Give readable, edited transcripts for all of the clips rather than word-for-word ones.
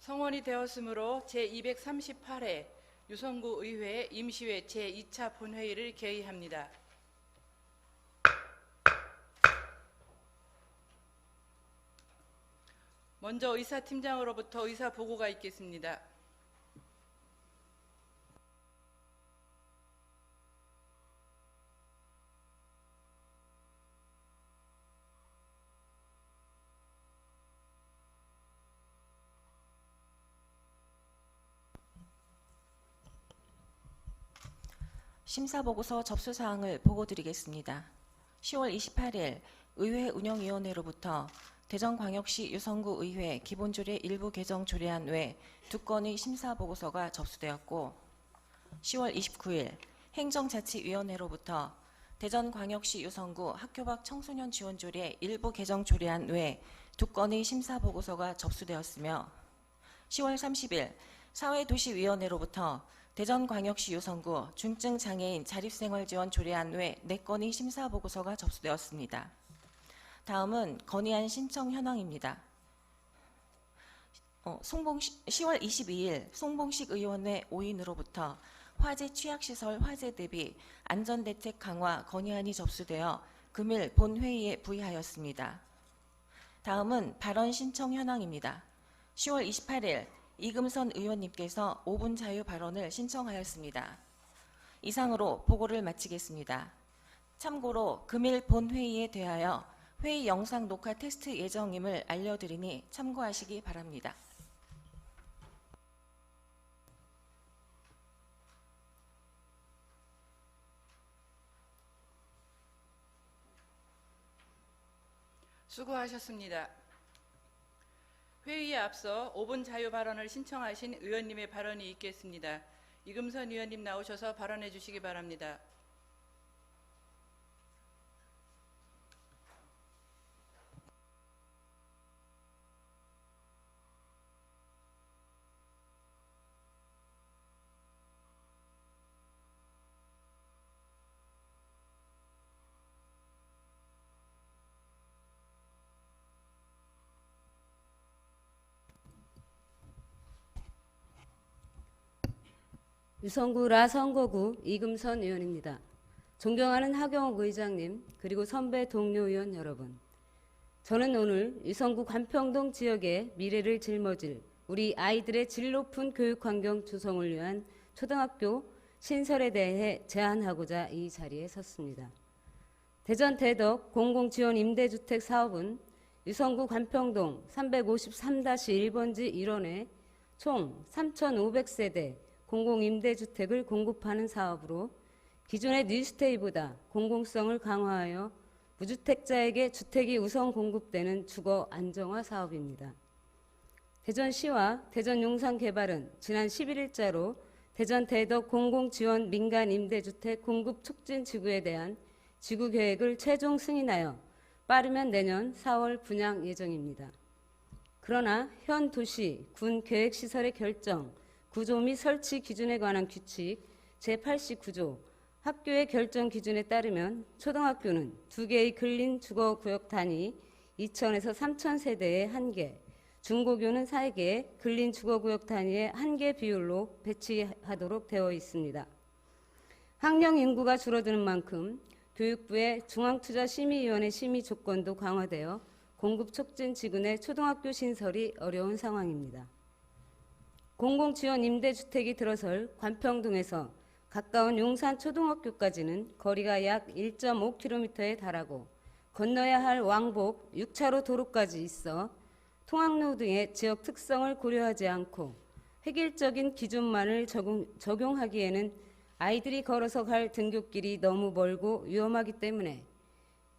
성원이 되었으므로 제238회 유성구 의회 임시회 제2차 본회의를 개의합니다. 먼저 의사팀장으로부터 의사 보고가 있겠습니다. 심사보고서 접수사항을 보고드리겠습니다. 10월 28일 의회 운영위원회로부터 대전광역시 유성구 의회 기본조례 일부 개정 조례안 외 2건의 심사보고서가 접수되었고, 10월 29일 행정자치위원회로부터 대전광역시 유성구 학교밖 청소년 지원조례 일부 개정 조례안 외 2건의 심사보고서가 접수되었으며, 10월 30일 사회도시위원회로부터 대전광역시 유성구 중증장애인 자립생활지원 조례안 외 4건의 심사보고서가 접수되었습니다. 다음은 건의안 신청 현황입니다. 10월 22일 송봉식 의원회 5인으로부터 화재 취약시설 화재 대비 안전대책 강화 건의안이 접수되어 금일 본회의에 부의하였습니다. 다음은 발언 신청 현황입니다. 10월 28일 이금선 의원님께서 5분 자유 발언을 신청하였습니다. 이상으로 보고를 마치겠습니다. 참고로 금일 본회의에 대하여 회의 영상 녹화 테스트 예정임을 알려드리니 참고하시기 바랍니다. 수고하셨습니다. 회의에 앞서 5분 자유 발언을 신청하신 의원님의 발언이 있겠습니다. 이금선 의원님 나오셔서 발언해 주시기 바랍니다. 유성구 라선거구 이금선 의원입니다. 존경하는 하경옥 의장님, 그리고 선배 동료 의원 여러분, 저는 오늘 유성구 관평동 지역의 미래를 짊어질 우리 아이들의 질 높은 교육 환경 조성을 위한 초등학교 신설에 대해 제안하고자 이 자리에 섰습니다. 대전 대덕 공공지원 임대주택 사업은 유성구 관평동 353-1번지 1원에 총 3,500세대 공공임대주택을 공급하는 사업으로 기존의 뉴스테이보다 공공성을 강화하여 무주택자에게 주택이 우선 공급되는 주거 안정화 사업입니다. 대전시와 대전용산개발은 지난 11일자로 대전 대덕 공공지원 민간임대주택 공급 촉진 지구에 대한 지구계획을 최종 승인하여 빠르면 내년 4월 분양 예정입니다. 그러나 현 도시, 군 계획시설의 결정, 구조 및 설치 기준에 관한 규칙 제89조 학교의 결정 기준에 따르면 초등학교는 2개의 근린 주거구역 단위 2,000에서 3,000세대의 1개, 중고교는 4개, 근린 주거구역 단위의 1개 비율로 배치하도록 되어 있습니다. 학령 인구가 줄어드는 만큼 교육부의 중앙투자심의위원회 심의 조건도 강화되어 공급 촉진 지구 내 초등학교 신설이 어려운 상황입니다. 공공지원 임대주택이 들어설 관평동에서 가까운 용산 초등학교까지는 거리가 약 1.5km에 달하고 건너야 할 왕복 6차로 도로까지 있어 통학로 등의 지역 특성을 고려하지 않고 획일적인 기준만을 적용하기에는 아이들이 걸어서 갈 등굣길이 너무 멀고 위험하기 때문에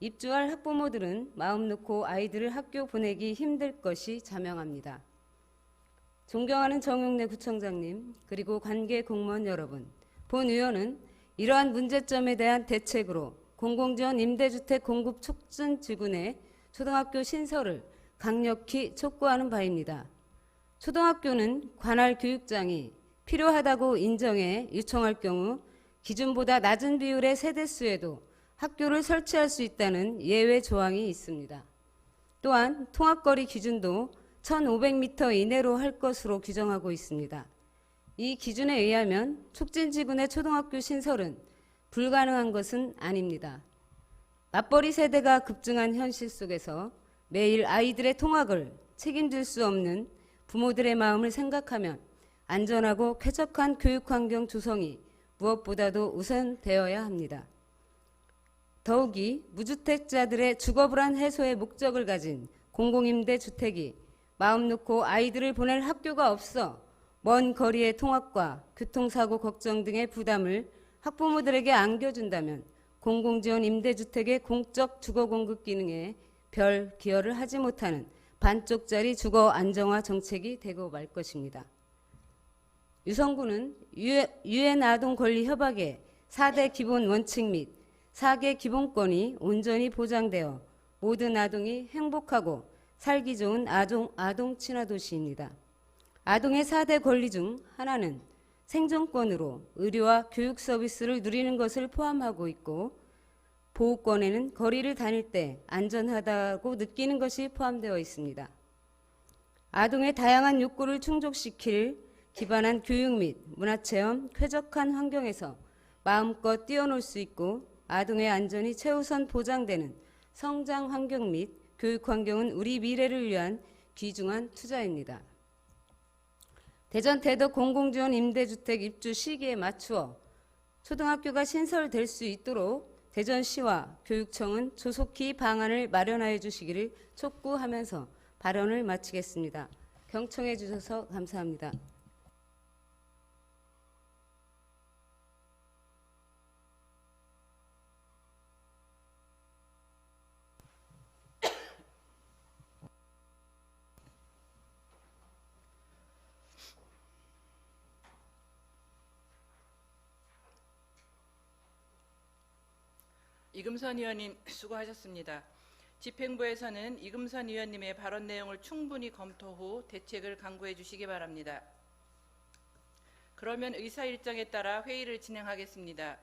입주할 학부모들은 마음 놓고 아이들을 학교 보내기 힘들 것이 자명합니다. 존경하는 정용래 구청장님, 그리고 관계 공무원 여러분, 본 의원은 이러한 문제점에 대한 대책으로 공공지원 임대주택 공급 촉진 지구 내 초등학교 신설을 강력히 촉구하는 바입니다. 초등학교는 관할 교육장이 필요하다고 인정해 요청할 경우 기준보다 낮은 비율의 세대수에도 학교를 설치할 수 있다는 예외 조항이 있습니다. 또한 통학거리 기준도 1,500m 이내로 할 것으로 규정하고 있습니다. 이 기준에 의하면 촉진지구내 초등학교 신설은 불가능한 것은 아닙니다. 맞벌이 세대가 급증한 현실 속에서 매일 아이들의 통학을 책임질 수 없는 부모들의 마음을 생각하면 안전하고 쾌적한 교육환경 조성이 무엇보다도 우선되어야 합니다. 더욱이 무주택자들의 주거불안 해소의 목적을 가진 공공임대주택이 마음 놓고 아이들을 보낼 학교가 없어 먼 거리의 통학과 교통사고 걱정 등의 부담을 학부모들에게 안겨준다면 공공지원 임대주택의 공적 주거 공급 기능에 별 기여를 하지 못하는 반쪽짜리 주거 안정화 정책이 되고 말 것입니다. 유성구는 유엔 아동 권리 협약의 4대 기본 원칙 및 4개 기본권이 온전히 보장되어 모든 아동이 행복하고 살기 좋은 아동 친화 도시입니다. 아동의 4대 권리 중 하나는 생존권으로 의료와 교육 서비스를 누리는 것을 포함하고 있고, 보호권에는 거리를 다닐 때 안전하다고 느끼는 것이 포함되어 있습니다. 아동의 다양한 욕구를 충족시킬 기반한 교육 및 문화체험, 쾌적한 환경에서 마음껏 뛰어놀 수 있고 아동의 안전이 최우선 보장되는 성장 환경 및 교육 환경은 우리 미래를 위한 귀중한 투자입니다. 대전 대덕 공공지원 임대주택 입주 시기에 맞추어 초등학교가 신설될 수 있도록 대전시와 교육청은 조속히 방안을 마련하여 주시기를 촉구하면서 발언을 마치겠습니다. 경청해 주셔서 감사합니다. 이금선 의원님 수고하셨습니다. 집행부에서는 이금선 의원님의 발언 내용을 충분히 검토 후 대책을 강구해 주시기 바랍니다. 그러면 의사 일정에 따라 회의를 진행하겠습니다.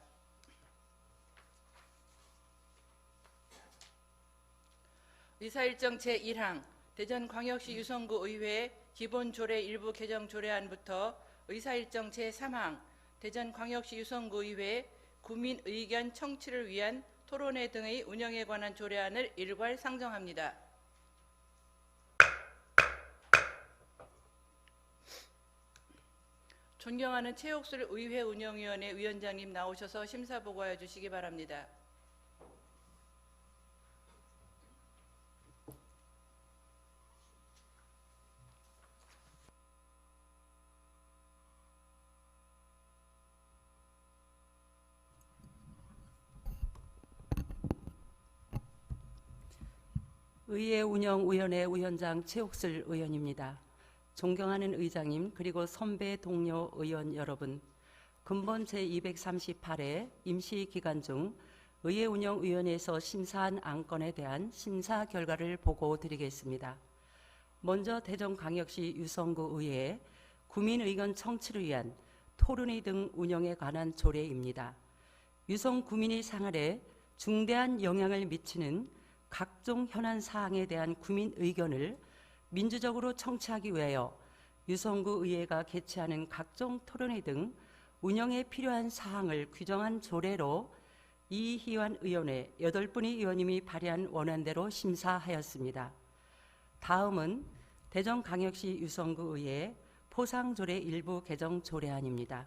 의사 일정 제1항 대전광역시 유성구 의회 기본조례 일부 개정 조례안부터 의사 일정 제3항 대전광역시 유성구 의회 구민 의견 청취를 위한 토론회 등의 운영에 관한 조례안을 일괄 상정합니다. 존경하는 최옥술 의회 운영위원회 위원장님 나오셔서 심사 보고해 주시기 바랍니다. 의회운영위원회 위원장 최옥슬 의원입니다. 존경하는 의장님 그리고 선배 동료 의원 여러분, 근본 제238회 임시기간 중 의회운영위원회에서 심사한 안건에 대한 심사 결과를 보고드리겠습니다. 먼저 대전광역시 유성구 의회 구민의견 청취를 위한 토론회 등 운영에 관한 조례입니다. 유성 구민의 생활에 중대한 영향을 미치는 각종 현안 사항에 대한 구민 의견을 민주적으로 청취하기 위하여 유성구 의회가 개최하는 각종 토론회 등 운영에 필요한 사항을 규정한 조례로 이희환 의원회 8분의 의원님이 발의한 원안대로 심사하였습니다. 다음은 대전광역시 유성구 의회 포상조례 일부 개정 조례안입니다.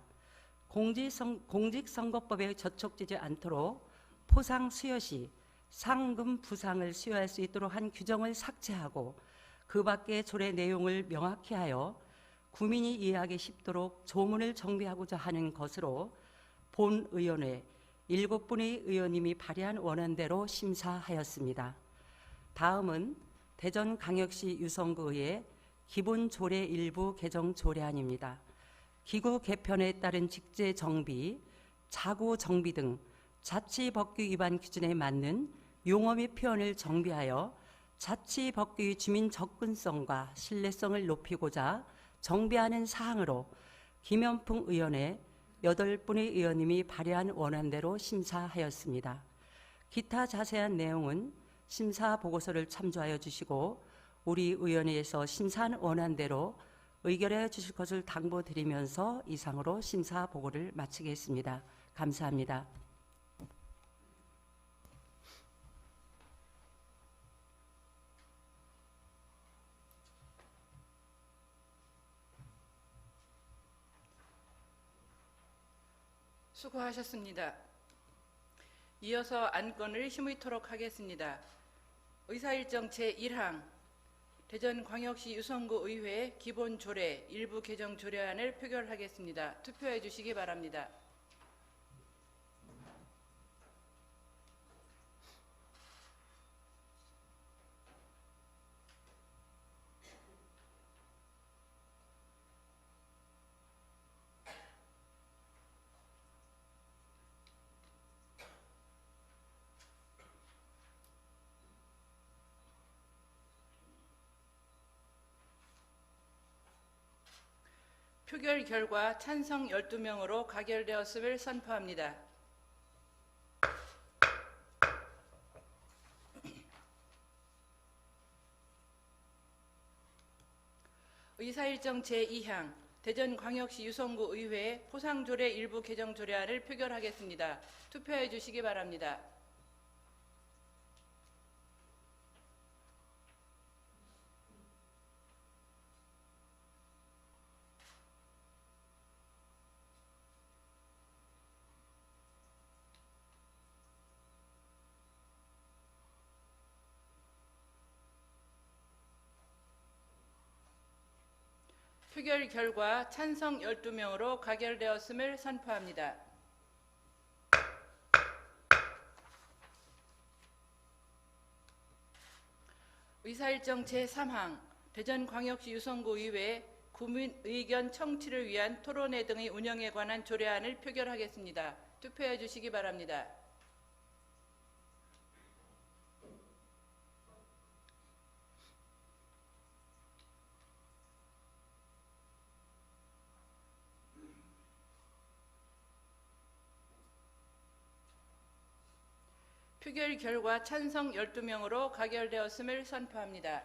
공직선거법에 저촉되지 않도록 포상 수여 시 상금 부상을 수여할 수 있도록 한 규정을 삭제하고 그 밖의 조례 내용을 명확히 하여 구민이 이해하기 쉽도록 조문을 정비하고자 하는 것으로 본 의원회 7분의 의원님이 발의한 원안대로 심사하였습니다. 다음은 대전광역시 유성구의 기본조례 일부 개정 조례안입니다. 기구 개편에 따른 직제 정비, 자구 정비 등 자치법규 위반 기준에 맞는 용어 및 표현을 정비하여 자치법규의 주민 접근성과 신뢰성을 높이고자 정비하는 사항으로 김현풍 의원의 8분의 의원님이 발의한 원안대로 심사하였습니다. 기타 자세한 내용은 심사 보고서를 참조하여 주시고 우리 의원회에서 심사한 원안대로 의결해 주실 것을 당부드리면서 이상으로 심사 보고를 마치겠습니다. 감사합니다. 수고하셨습니다. 이어서 안건을 심의토록 하겠습니다. 의사일정 제1항 대전광역시 유성구 의회 기본조례 일부 개정 조례안을 표결하겠습니다. 투표해 주시기 바랍니다. 표결 결과 찬성 12명으로 가결되었음을 선포합니다. 의사일정 제2항 대전광역시 유성구 의회 포상조례 일부 개정 조례안을 표결하겠습니다. 투표해 주시기 바랍니다. 표결 결과 찬성 12명으로 가결되었음을 선포합니다. 의사일정 제3항 대전광역시 유성구 의회 국민 의견 청취를 위한 토론회 등의 운영에 관한 조례안을 표결하겠습니다. 투표해 주시기 바랍니다. 표결 결과 찬성 12명으로 가결되었음을 선포합니다.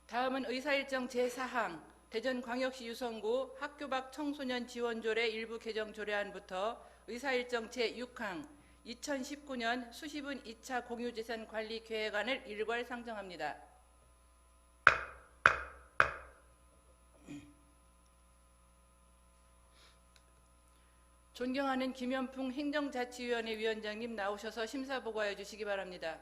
다음은 의사일정 제4항 대전광역시 유성구 학교 밖 청소년 지원조례 일부 개정 조례안부터 의사일정 제6항 2019년 수시분 2차 공유재산 관리 계획안을 일괄 상정합니다. 존경하는 김현풍 행정자치위원회 위원장님 나오셔서 심사 보고해 주시기 바랍니다.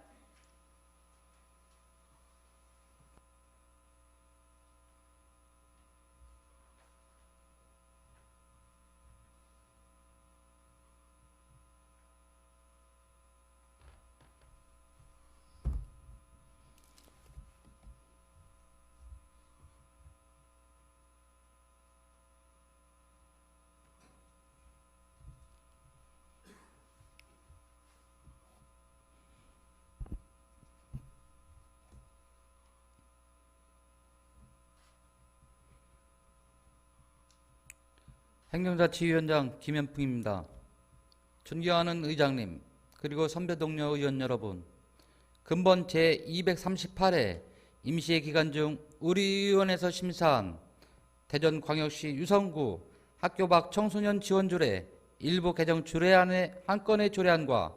행정자치위원장 김현풍입니다. 존경하는 의장님, 그리고 선배 동료 의원 여러분, 근본 제238회 임시회 기간 중 우리 의원에서 심사한 대전광역시 유성구 학교 밖 청소년 지원조례 일부 개정 조례안의 한 건의 조례안과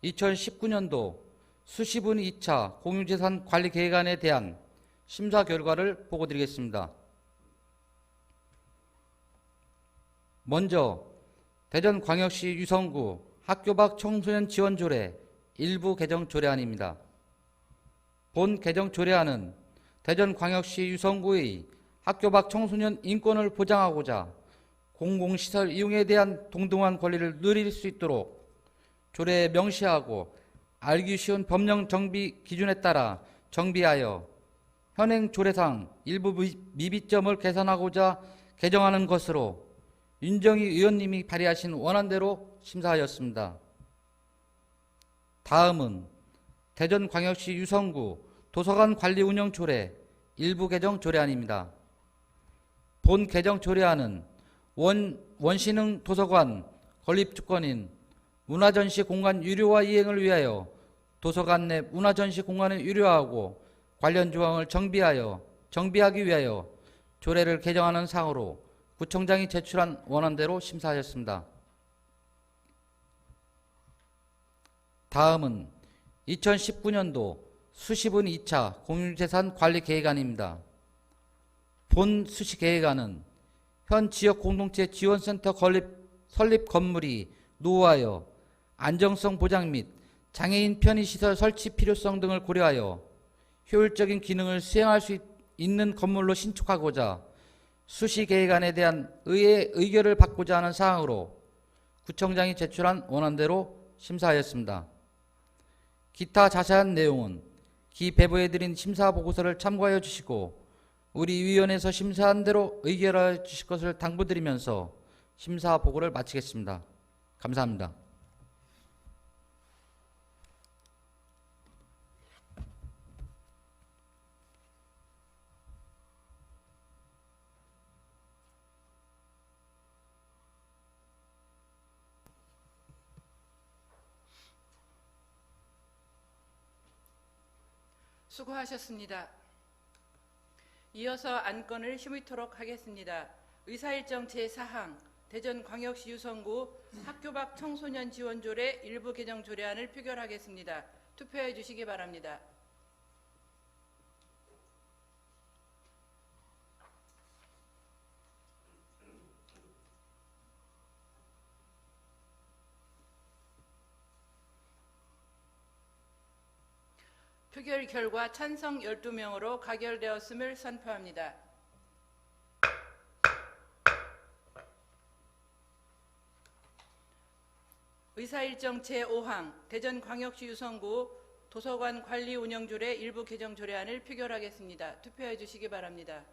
2019년도 수시분 2차 공유재산 관리 계획안에 대한 심사 결과를 보고드리겠습니다. 먼저 대전광역시 유성구 학교 밖 청소년 지원 조례 일부 개정 조례안입니다. 본 개정 조례안은 대전광역시 유성구의 학교 밖 청소년 인권을 보장하고자 공공시설 이용에 대한 동등한 권리를 누릴 수 있도록 조례에 명시하고 알기 쉬운 법령 정비 기준에 따라 정비하여 현행 조례상 일부 미비점을 개선하고자 개정하는 것으로 윤정희 의원님이 발의하신 원안대로 심사하였습니다. 다음은 대전광역시 유성구 도서관 관리 운영 조례 일부 개정 조례안입니다. 본 개정 조례안은 원시능 도서관 건립주권인 문화전시 공간 유료화 이행을 위하여 도서관 내 문화전시 공간을 유료화하고 관련 조항을 정비하기 위하여 조례를 개정하는 사항으로 구청장이 제출한 원안대로 심사하였습니다. 다음은 2019년도 수시분 2차 공유재산 관리 계획안입니다. 본 수시 계획안은 현 지역 공동체 지원센터 설립 건물이 노후하여 안정성 보장 및 장애인 편의시설 설치 필요성 등을 고려하여 효율적인 기능을 수행할 수 있는 건물로 신축하고자 수시 계획안에 대한 의회의 의결을 받고자 하는 사항으로 구청장이 제출한 원안대로 심사하였습니다. 기타 자세한 내용은 기 배부해드린 심사보고서를 참고하여 주시고 우리 위원회에서 심사한 대로 의결하여 주실 것을 당부드리면서 심사보고를 마치겠습니다. 감사합니다. 수고하셨습니다. 이어서 안건을 심의토록 하겠습니다. 의사일정 제4항 대전광역시 유성구 학교 밖 청소년 지원조례 일부 개정 조례안을 표결하겠습니다. 투표해 주시기 바랍니다. 표결 결과 찬성 12명으로 가결되었음을 선포합니다. 의사일정 제5항 대전광역시 유성구 도서관 관리 운영조례 일부 개정 조례안을 표결하겠습니다. 투표해 주시기 바랍니다.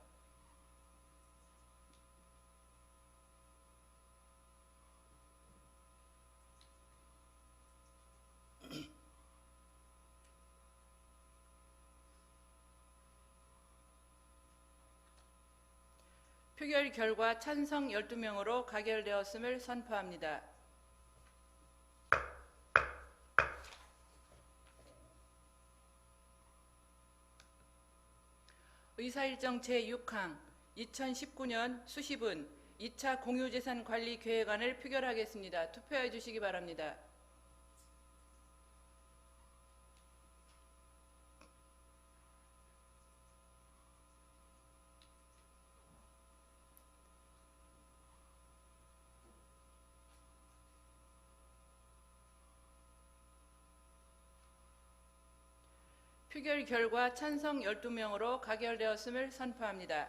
표결 결과 찬성 12명으로 가결되었음을 선포합니다. 의사일정 제6항 2019년 수시분 2차 공유재산 관리 계획안을 표결하겠습니다. 투표해 주시기 바랍니다. 표결 결과 찬성 12명으로 가결되었음을 선포합니다.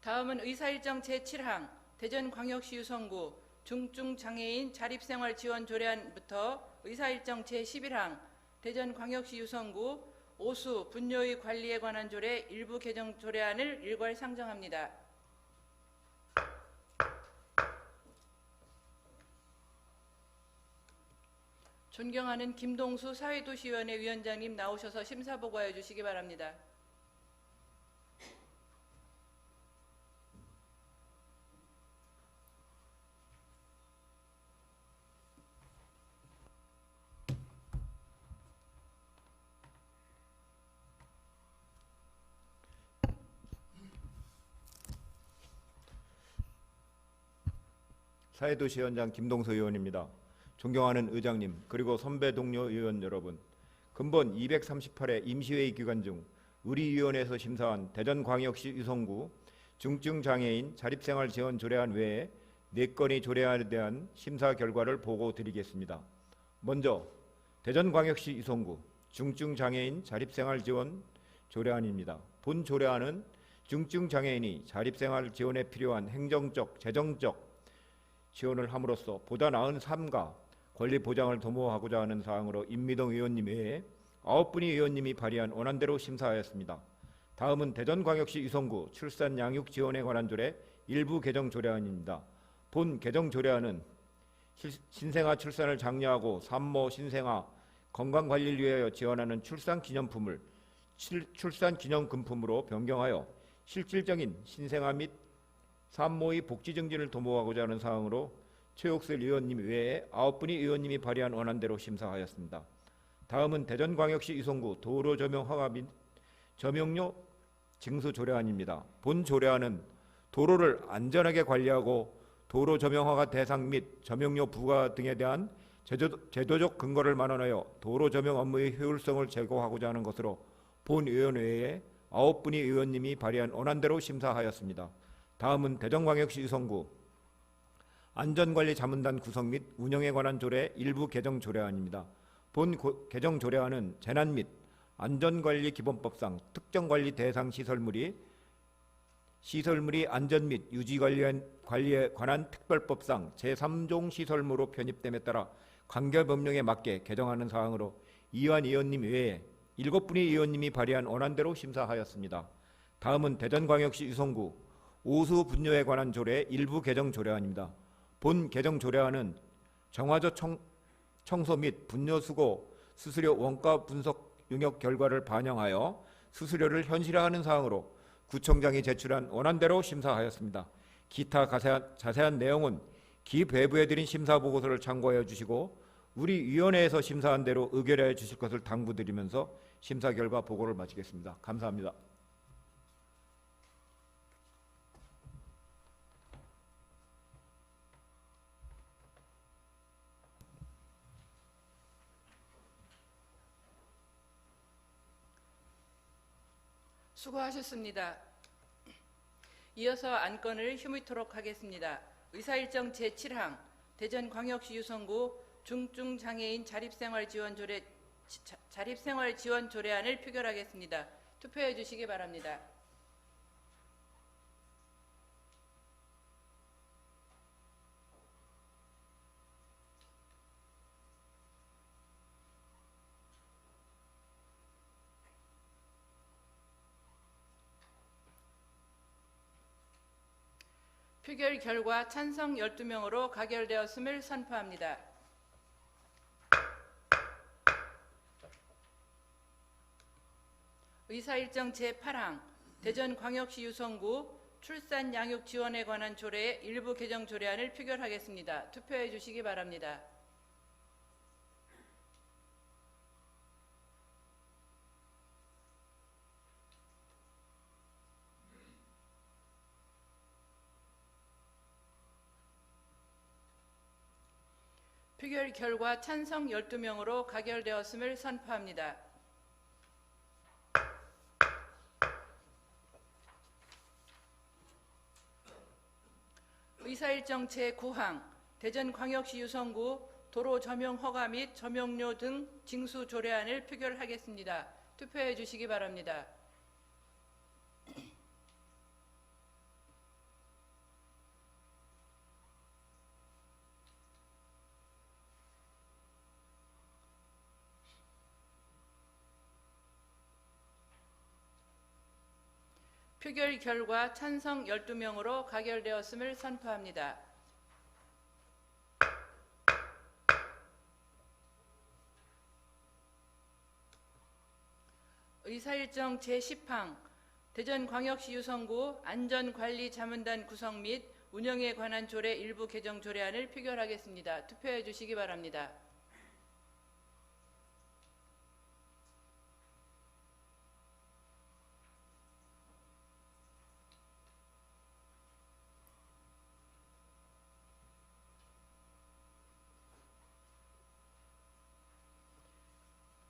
다음은 의사일정 제7항 대전광역시 유성구 중증장애인 자립생활 지원 조례안부터 의사일정 제11항 대전광역시 유성구 오수 분뇨의 관리에 관한 조례 일부 개정 조례안을 일괄 상정합니다. 존경하는 김동수 사회도시위원회 위원장님 나오셔서 심사보고해 주시기 바랍니다. 사회도시위원장 김동수 의원입니다. 존경하는 의장님 그리고 선배 동료 의원 여러분, 근본 238회 임시회의 기간 중 우리 위원회에서 심사한 대전광역시 유성구 중증장애인 자립생활 지원 조례안 외에 4건의 조례안에 대한 심사 결과를 보고드리겠습니다. 먼저 대전광역시 유성구 중증장애인 자립생활 지원 조례안입니다. 본 조례안은 중증장애인이 자립생활 지원에 필요한 행정적, 재정적 지원을 함으로써 보다 나은 삶과 권리 보장을 도모하고자 하는 사항으로 임미동 의원님 외에 9분의 의원님이 발의한 원안대로 심사하였습니다. 다음은 대전광역시 유성구 출산 양육 지원에 관한 조례 일부 개정 조례안입니다. 본 개정 조례안은 신생아 출산을 장려하고 산모 신생아 건강관리를 위하여 지원하는 출산기념품을 출산기념금품으로 변경하여 실질적인 신생아 및 산모의 복지 증진을 도모하고자 하는 사항으로 최옥슬 의원님 외에 9분의 의원님이 발의한 원안대로 심사하였습니다. 다음은 대전광역시 유성구 도로 조명 허가 및 조명료 징수 조례안입니다. 본 조례안은 도로를 안전하게 관리하고 도로 조명 허가 대상 및 조명료 부과 등에 대한 제도적 근거를 마련하여 도로 조명 업무의 효율성을 제고하고자 하는 것으로 본 의원회에 9분의 의원님이 발의한 원안대로 심사하였습니다. 다음은 대전광역시 유성구 안전관리 자문단 구성 및 운영에 관한 조례 일부 개정 조례안입니다. 본 개정 조례안은 재난 및 안전관리 기본법상 특정관리 대상 시설물이 안전 및 유지 관리에 관한 특별법상 제3종 시설물로 편입됨에 따라 관계법령에 맞게 개정하는 사항으로 이완 의원님 외에 7분의 의원님이 발의한 원안대로 심사하였습니다. 다음은 대전광역시 유성구 오수 분뇨에 관한 조례 일부 개정 조례안입니다. 본 개정 조례안은 정화조 청소 및 분뇨 수거 수수료 원가 분석 용역 결과를 반영하여 수수료를 현실화하는 사항으로 구청장이 제출한 원안대로 심사하였습니다. 기타 자세한 내용은 기배부에 드린 심사 보고서를 참고하여 주시고 우리 위원회에서 심사한 대로 의결해 주실 것을 당부드리면서 심사 결과 보고를 마치겠습니다. 감사합니다. 수고하셨습니다. 이어서 안건을 힘의토록 하겠습니다. 의사일정 제7항 대전광역시 유성구 중증장애인 자립생활지원조례안을 표결하겠습니다. 투표해 주시기 바랍니다. 표결 결과 찬성 12명으로 가결되었음을 선포합니다. 의사일정 제8항 대전광역시 유성구 출산 양육 지원에 관한 조례의 일부 개정 조례안을 표결하겠습니다. 투표해 주시기 바랍니다. 표결 결과 찬성 12명으로 가결되었음을 선포합니다. 의사일정 제9항 대전광역시 유성구 도로 조명 허가 및 조명료 등 징수 조례안을 표결하겠습니다. 투표해 주시기 바랍니다. 표결 결과 찬성 12명으로 가결되었음을 선포합니다. 의사일정 제10항 대전광역시 유성구 안전관리자문단 구성 및 운영에 관한 조례 일부 개정 조례안을 표결하겠습니다. 투표해 주시기 바랍니다.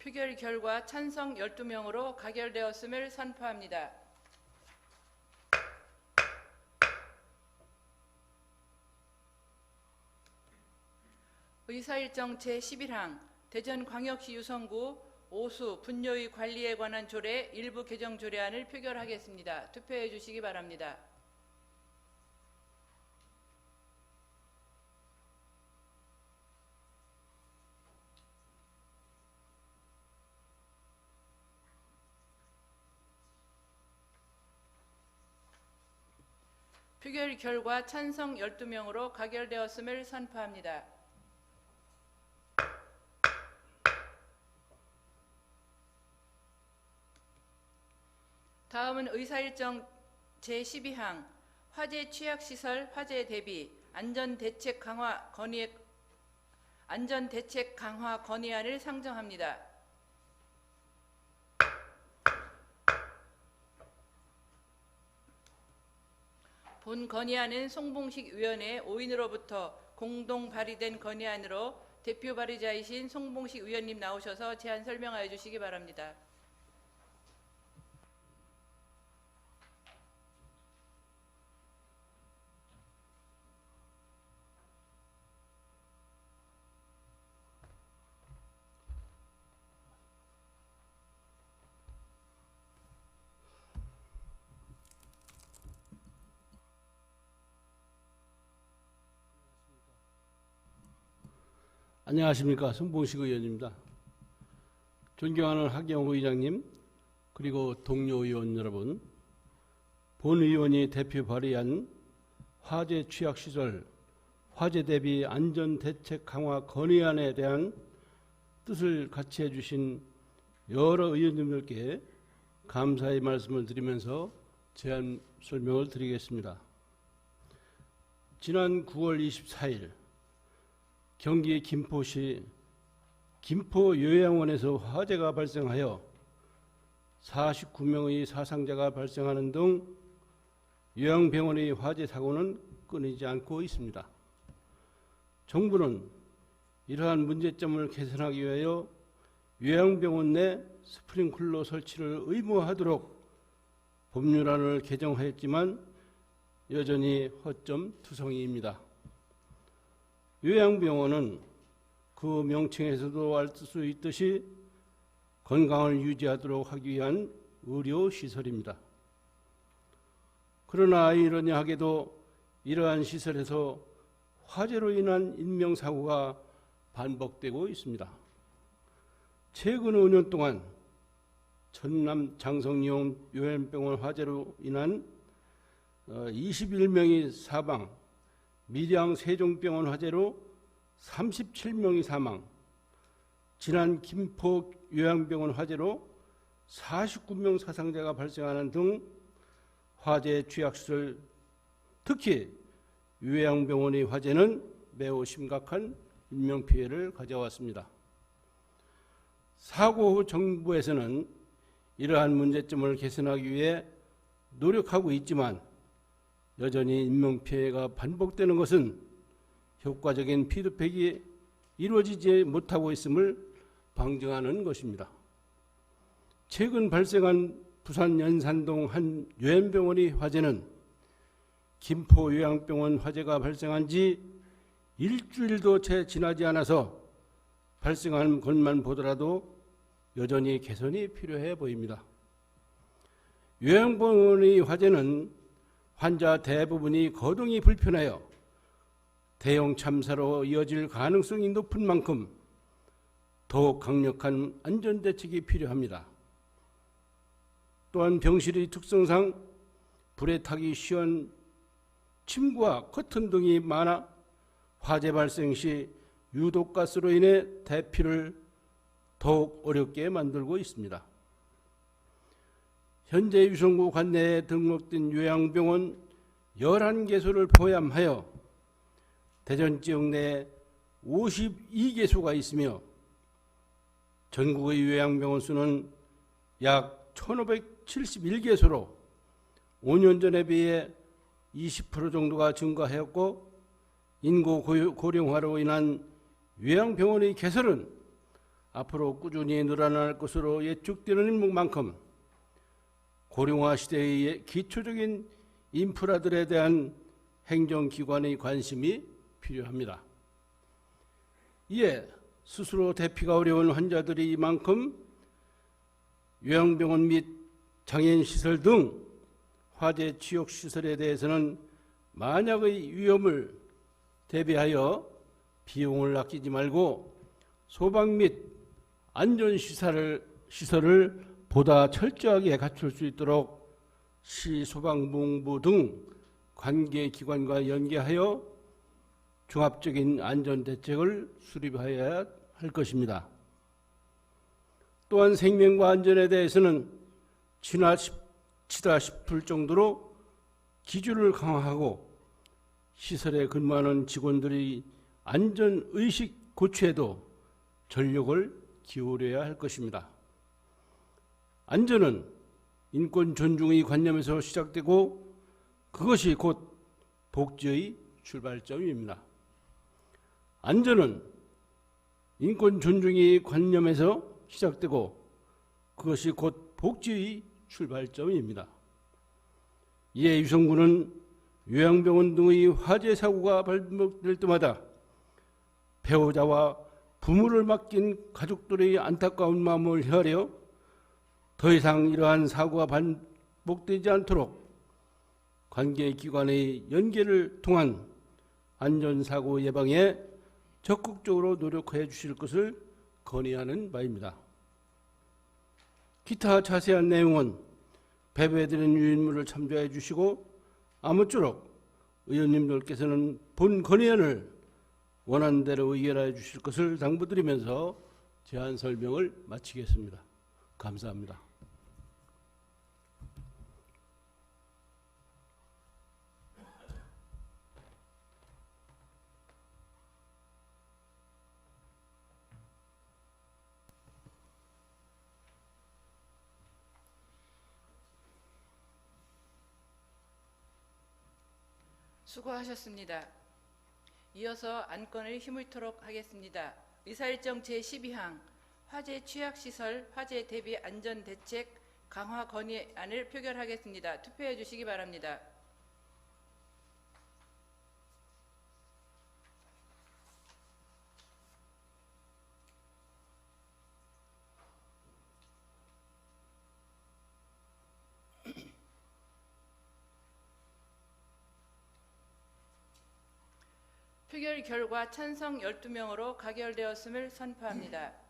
표결 결과 찬성 12명으로 가결되었음을 선포합니다. 의사일정 제11항 대전광역시 유성구 오수 분뇨의 관리에 관한 조례 일부 개정 조례안을 표결하겠습니다. 투표해 주시기 바랍니다. 표결 결과 찬성 12명으로 가결되었음을 선포합니다. 다음은 의사일정 제12항 화재 취약시설 화재 대비 안전대책 강화 건의안을 상정합니다. 본 건의안은 송봉식 의원의 5인으로부터 공동 발의된 건의안으로 대표 발의자이신 송봉식 의원님 나오셔서 제안 설명하여 주시기 바랍니다. 안녕하십니까. 송봉식 의원입니다. 존경하는 하경호 의장님, 그리고 동료 의원 여러분, 본 의원이 대표 발의한 화재 취약시설 화재 대비 안전대책 강화 건의안에 대한 뜻을 같이 해주신 여러 의원님들께 감사의 말씀을 드리면서 제안 설명을 드리겠습니다. 지난 9월 24일 경기 김포시 김포요양원에서 화재가 발생하여 49명의 사상자가 발생하는 등 요양병원의 화재 사고는 끊이지 않고 있습니다. 정부는 이러한 문제점을 개선하기 위하여 요양병원 내 스프링클러 설치를 의무화하도록 법률안을 개정하였지만 여전히 허점투성이입니다. 요양병원은 그 명칭에서도 알 수 있듯이 건강을 유지하도록 하기 위한 의료시설입니다. 그러나 아이러니하게도 이러한 시설에서 화재로 인한 인명사고가 반복되고 있습니다. 최근 5년 동안 전남 장성리용 요양병원 화재로 인한 21명이 사망, 밀양 세종병원 화재로 37명이 사망, 지난 김포 요양병원 화재로 49명 사상자가 발생하는 등 화재 취약시설, 특히 요양병원의 화재는 매우 심각한 인명피해를 가져왔습니다. 사고 후 정부에서는 이러한 문제점을 개선하기 위해 노력하고 있지만 여전히 인명피해가 반복되는 것은 효과적인 피드백이 이루어지지 못하고 있음을 방증하는 것입니다. 최근 발생한 부산 연산동 한 요양병원의 화재는 김포 요양병원 화재가 발생한 지 일주일도 채 지나지 않아서 발생한 것만 보더라도 여전히 개선이 필요해 보입니다. 요양병원의 화재는 환자 대부분이 거동이 불편하여 대형 참사로 이어질 가능성이 높은 만큼 더욱 강력한 안전대책이 필요합니다. 또한 병실의 특성상 불에 타기 쉬운 침구와 커튼 등이 많아 화재 발생 시 유독가스로 인해 대피를 더욱 어렵게 만들고 있습니다. 현재 유성구 관내에 등록된 요양병원 11개소를 포함하여 대전 지역 내에 52개소가 있으며 전국의 요양병원 수는 약 1,571개소로 5년 전에 비해 20% 정도가 증가하였고 인구 고령화로 인한 요양병원의 개설은 앞으로 꾸준히 늘어날 것으로 예측되는 만큼 고령화 시대의 기초적인 인프라들에 대한 행정기관의 관심이 필요합니다. 이에 스스로 대피가 어려운 환자들이 이만큼 요양병원 및 장애인시설 등 화재 취약시설에 대해서는 만약의 위험을 대비하여 비용을 아끼지 말고 소방 및 안전시설을 보다 철저하게 갖출 수 있도록 시 소방본부 등 관계기관과 연계하여 종합적인 안전대책을 수립하여야 할 것입니다. 또한 생명과 안전에 대해서는 지나치다 싶을 정도로 기준을 강화하고 시설에 근무하는 직원들의 안전의식 고취에도 전력을 기울여야 할 것입니다. 안전은 인권 존중의 관념에서 시작되고 그것이 곧 복지의 출발점입니다. 안전은 인권 존중의 관념에서 시작되고 그것이 곧 복지의 출발점입니다. 이에 유성구는 요양병원 등의 화재 사고가 발생될 때마다 배우자와 부모를 맡긴 가족들의 안타까운 마음을 헤아려 더 이상 이러한 사고가 반복되지 않도록 관계기관의 연계를 통한 안전사고 예방에 적극적으로 노력해 주실 것을 건의하는 바입니다. 기타 자세한 내용은 배배해드린 유인물을 참조해 주시고 아무쪼록 의원님들께서는 본 건의안을 원하는 대로 의결해 주실 것을 당부드리면서 제안 설명을 마치겠습니다. 감사합니다. 수고하셨습니다. 이어서 안건을 힘을토록 하겠습니다. 의사일정 제12항 화재 취약시설 화재 대비 안전대책 강화 건의안을 표결하겠습니다. 투표해 주시기 바랍니다. 표결 결과 찬성 12명으로 가결되었음을 선포합니다.